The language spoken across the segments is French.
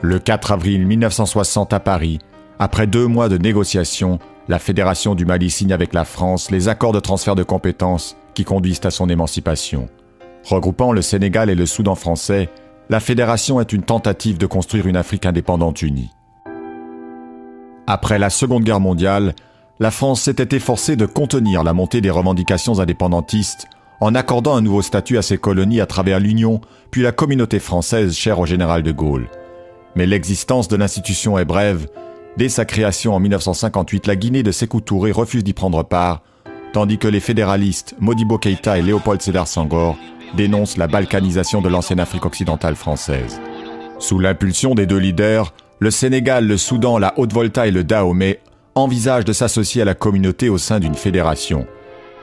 Le 4 avril 1960 à Paris, après 2 mois de négociations, la Fédération du Mali signe avec la France les accords de transfert de compétences qui conduisent à son émancipation. Regroupant le Sénégal et le Soudan français, la Fédération est une tentative de construire une Afrique indépendante unie. Après la Seconde Guerre mondiale, la France s'était efforcée de contenir la montée des revendications indépendantistes en accordant un nouveau statut à ses colonies à travers l'Union, puis la communauté française chère au général de Gaulle. Mais l'existence de l'institution est brève. Dès sa création en 1958, la Guinée de Sékou Touré refuse d'y prendre part, tandis que les fédéralistes Modibo Keïta et Léopold Sédar Senghor dénoncent la balkanisation de l'ancienne Afrique occidentale française. Sous l'impulsion des 2 leaders, le Sénégal, le Soudan, la Haute-Volta et le Dahomey envisagent de s'associer à la communauté au sein d'une fédération.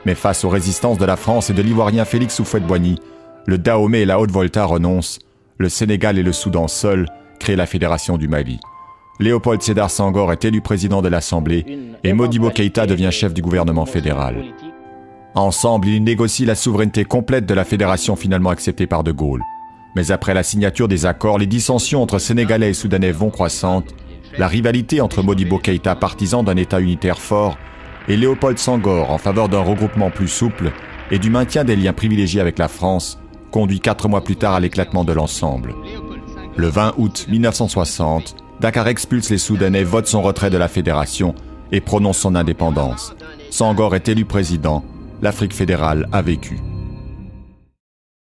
Mais face aux résistances de la France et de l'Ivoirien Félix Houphouët-Boigny, le Dahomey et la Haute-Volta renoncent, le Sénégal et le Soudan seuls créent la Fédération du Mali. Léopold Sédar Senghor est élu président de l'Assemblée et Modibo Keïta devient chef du gouvernement fédéral. Ensemble, ils négocient la souveraineté complète de la fédération finalement acceptée par de Gaulle. Mais après la signature des accords, les dissensions entre Sénégalais et Soudanais vont croissantes, la rivalité entre Modibo Keïta, partisan d'un État unitaire fort, et Léopold Senghor en faveur d'un regroupement plus souple et du maintien des liens privilégiés avec la France, conduit 4 mois plus tard à l'éclatement de l'ensemble. Le 20 août 1960, Dakar expulse les Soudanais, vote son retrait de la fédération et prononce son indépendance. Senghor est élu président. L'Afrique fédérale a vécu.